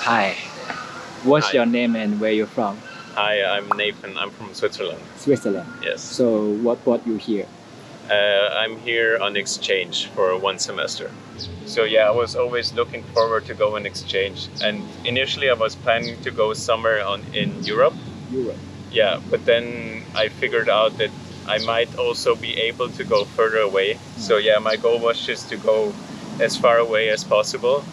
Hi. What's Hi. your name and where you're from? Hi, I'm Nathan. I'm from Switzerland. Switzerland. Yes. So what brought you here? I'm here on exchange for 1 semester. So yeah, I was always looking forward to go on exchange. And initially I was planning to go somewhere in Europe. Europe. Yeah, but then I figured out that I might also be able to go further away. So yeah, my goal was just to go as far away as possible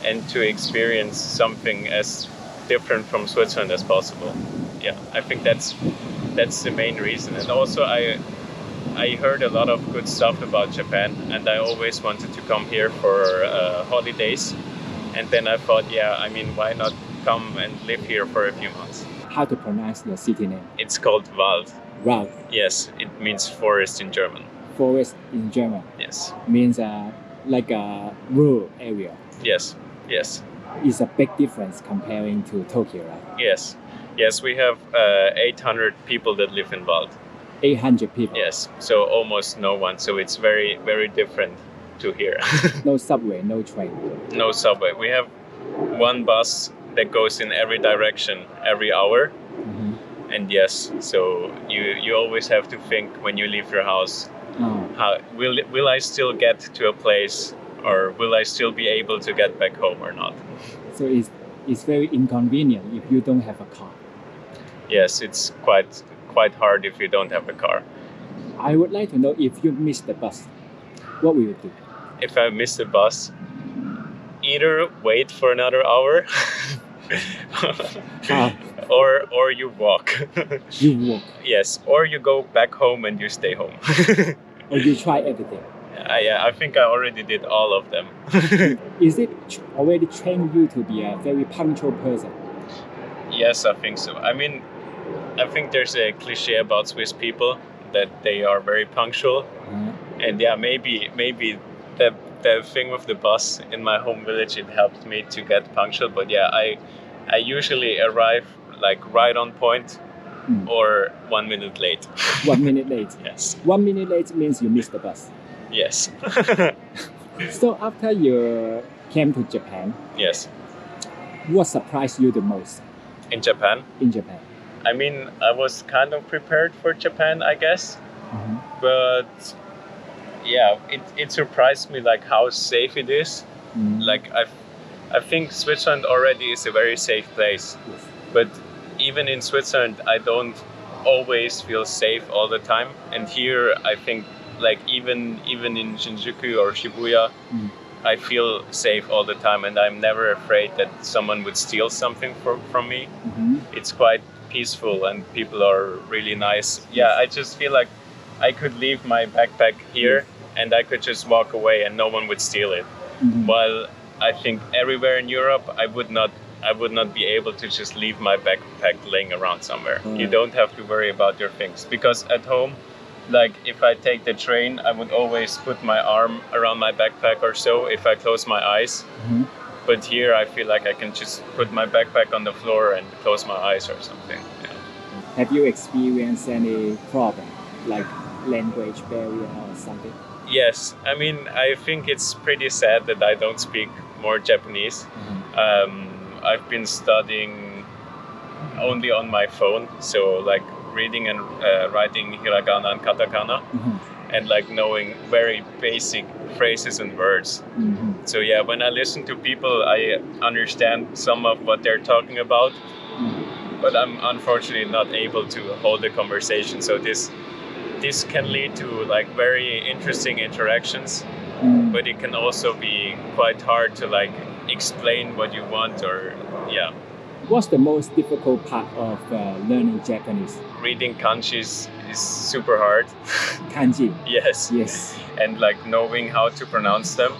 and to experience something as different from Switzerland as possible. Yeah, I think that's the main reason. And also I heard a lot of good stuff about Japan, and I always wanted to come here for holidays. And then I thought, yeah, I mean, why not come and live here for a few months? How to pronounce your city name? It's called Wald. Wald. Yes, it means forest in German. Forest in German. Yes. Means like a rural area. Yes. Yes. It's a big difference comparing to Tokyo, right? Yes. Yes, we have 800 people that live in Wald. 800 people. Yes, so almost no one. So it's very, very different to here. No subway, no train. No subway. We have one bus that goes in every direction every hour. Mm-hmm. And yes, so you always have to think when you leave your house, how will I still get to a place, or will I still be able to get back home or not? So it's very inconvenient if you don't have a car. Yes, it's quite hard if you don't have a car. I would like to know, if you miss the bus, what will you do? If I miss the bus, either wait for another hour or you walk. You walk. Yes, or you go back home and you stay home. Or you try everything. I think I already did all of them. Is it already trained you to be a very punctual person? Yes, I think so. I mean, I think there's a cliche about Swiss people that they are very punctual. Mm-hmm. And yeah, maybe the thing with the bus in my home village, it helped me to get punctual. But yeah, I usually arrive like right on point or 1 minute late. 1 minute late? Yes. 1 minute late means you missed the bus. Yes. So after you came to Japan, Yes. what surprised you the most In Japan? in Japan? I mean, I was kind of prepared for Japan, I guess. Mm-hmm. But yeah, it surprised me like how safe it is. Mm-hmm. Like I think Switzerland already is a very safe place. Yes. But even in Switzerland, I don't always feel safe all the time. And here, I think like even in Shinjuku or Shibuya, I feel safe all the time, and I'm never afraid that someone would steal something from me. Mm-hmm. It's quite peaceful and people are really nice. Yeah, I just feel like I could leave my backpack here and I could just walk away and no one would steal it. Mm-hmm. While I think everywhere in Europe, I would not be able to just leave my backpack laying around somewhere. You don't have to worry about your things, because at home, like if I take the train, I would always put my arm around my backpack or so if I close my eyes. Mm-hmm. But here I feel like I can just put my backpack on the floor and close my eyes or something. Yeah. Have you experienced any problem, like language barrier or something? Yes, I mean, I think it's pretty sad that I don't speak more Japanese. Mm-hmm. I've been studying only on my phone, so like reading and writing hiragana and katakana, and like knowing very basic phrases and words. Mm-hmm. So yeah, when I listen to people, I understand some of what they're talking about, but I'm unfortunately not able to hold a conversation. So this can lead to like very interesting interactions, but it can also be quite hard to like explain what you want, or yeah. What's the most difficult part of learning Japanese? Reading kanjis is super hard. Kanji. Yes. Yes. And like knowing how to pronounce them.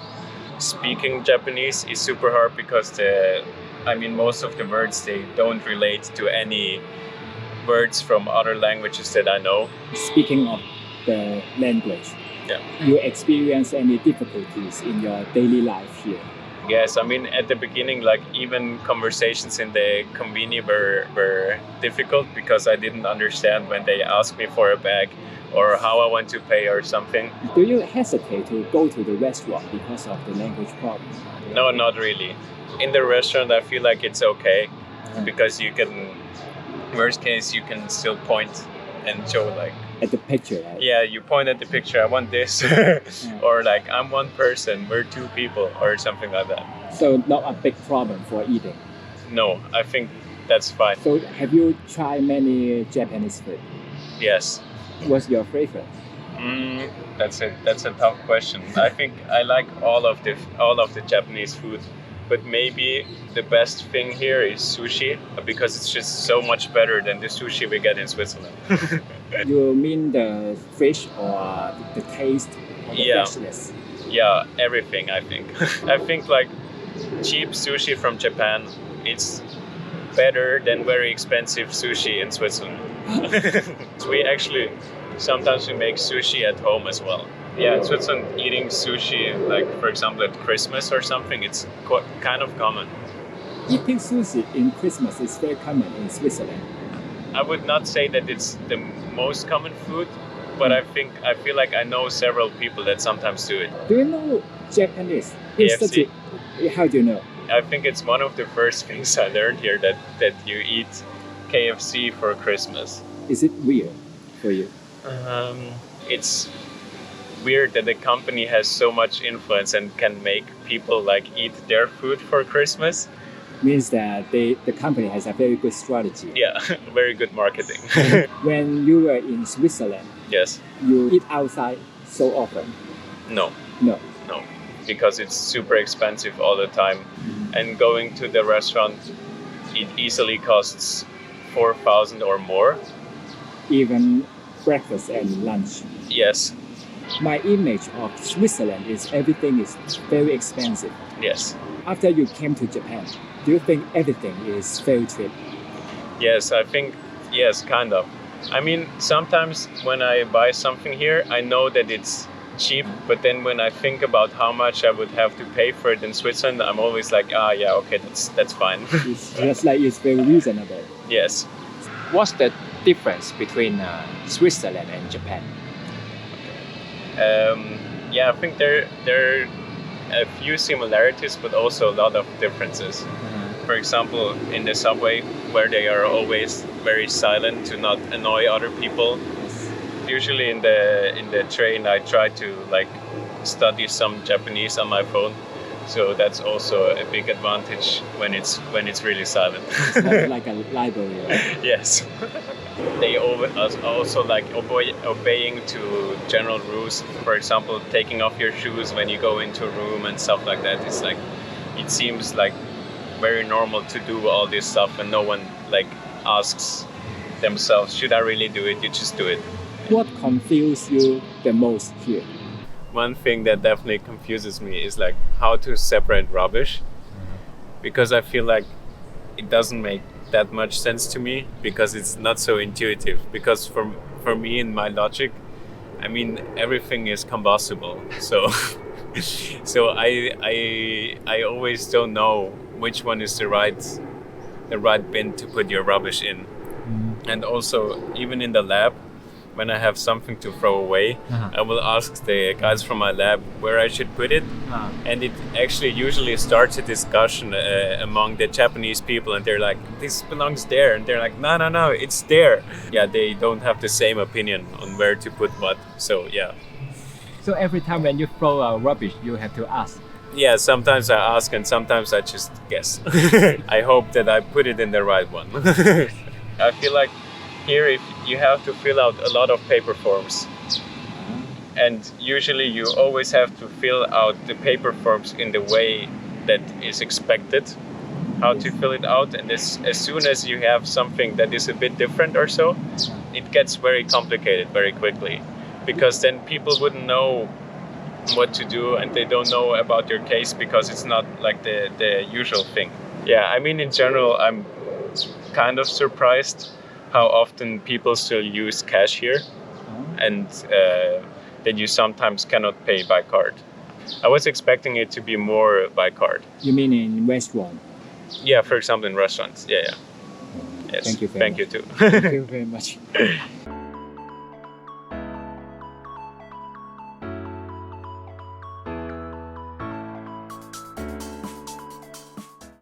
Speaking Japanese is super hard because most of the words, they don't relate to any words from other languages that I know. Speaking of the language, Yeah. you experience any difficulties in your daily life here? Yes, I mean, at the beginning, like even conversations in the conveni were difficult because I didn't understand when they asked me for a bag or how I want to pay or something. Do you hesitate to go to the restaurant because of the language problem? No, not really. in the restaurant, I feel like it's okay because you can, worst case, you can still point and show like At the picture, right? yeah, you point at the picture, I want this, or like I'm one person, we're two people, or something like that. So not a big problem for eating. No, I think that's fine. So have you tried many Japanese food? Yes. What's your favorite? That's a tough question. I think I like all of the Japanese food, but maybe the best thing here is sushi because it's just so much better than the sushi we get in Switzerland. You mean the fish or the taste or the freshness? Yeah, everything I think. I think like cheap sushi from Japan, it's better than very expensive sushi in Switzerland. We actually sometimes we make sushi at home as well. Yeah, in Switzerland, eating sushi, like for example at Christmas or something, it's kind of common. Eating sushi in Christmas is very common in Switzerland. I would not say that it's the most common food, but I feel like I know several people that sometimes do it. Do you know Japanese? KFC. How do you know? I think it's one of the first things I learned here that you eat KFC for Christmas. Is it weird for you? It's weird that the company has so much influence and can make people like eat their food for Christmas. Means that the company has a very good strategy. Yeah, very good marketing. When you were in Switzerland, Yes. you eat outside so often? No. No. No. Because it's super expensive all the time. And going to the restaurant, it easily costs 4,000 or more. Even breakfast and lunch. Yes. My image of Switzerland is everything is very expensive. Yes. After you came to Japan, do you think everything is very cheap? Yes, I think, yes, kind of. I mean, sometimes when I buy something here, I know that it's cheap, but then when I think about how much I would have to pay for it in Switzerland, I'm always like, yeah, okay, that's fine. It's just like it's very reasonable. Yes. What's the difference between Switzerland and Japan? Yeah, I think there are a few similarities, but also a lot of differences. For example, in the subway, where they are always very silent to not annoy other people. Usually in the train, I try to like study some Japanese on my phone, so that's also a big advantage when it's really silent. It's not like a library. Right? Yes. They also like obeying to general rules. For example, taking off your shoes when you go into a room and stuff like that. It's like, it seems like very normal to do all this stuff, and no one like asks themselves, should I really do it? You just do it. What confuses you the most here? One thing that definitely confuses me is like how to separate rubbish, because I feel like it doesn't make that much sense to me because it's not so intuitive. Because for me, in my logic, I mean everything is combustible, so so I always don't know which one is the right bin to put your rubbish in. And also even in the lab, when I have something to throw away, I will ask the guys from my lab where I should put it. And it actually usually starts a discussion among the Japanese people, and they're like, this belongs there. And they're like, no, it's there. Yeah, they don't have the same opinion on where to put what. So, yeah. So every time when you throw out rubbish, you have to ask. Yeah, sometimes I ask and sometimes I just guess. I hope that I put it in the right one. I feel like here if you have to fill out a lot of paper forms, and usually you always have to fill out the paper forms in the way that is expected, how to fill it out, and as soon as you have something that is a bit different or so, it gets very complicated very quickly, because then people wouldn't know what to do and they don't know about your case because it's not like the usual thing. Yeah, I mean in general I'm kind of surprised how often people still use cash here, and that you sometimes cannot pay by card. I was expecting it to be more by card. You mean in restaurant? Yeah, for example in restaurants. Yeah. Yes. Thank you very Thank much. you too. Thank you very much.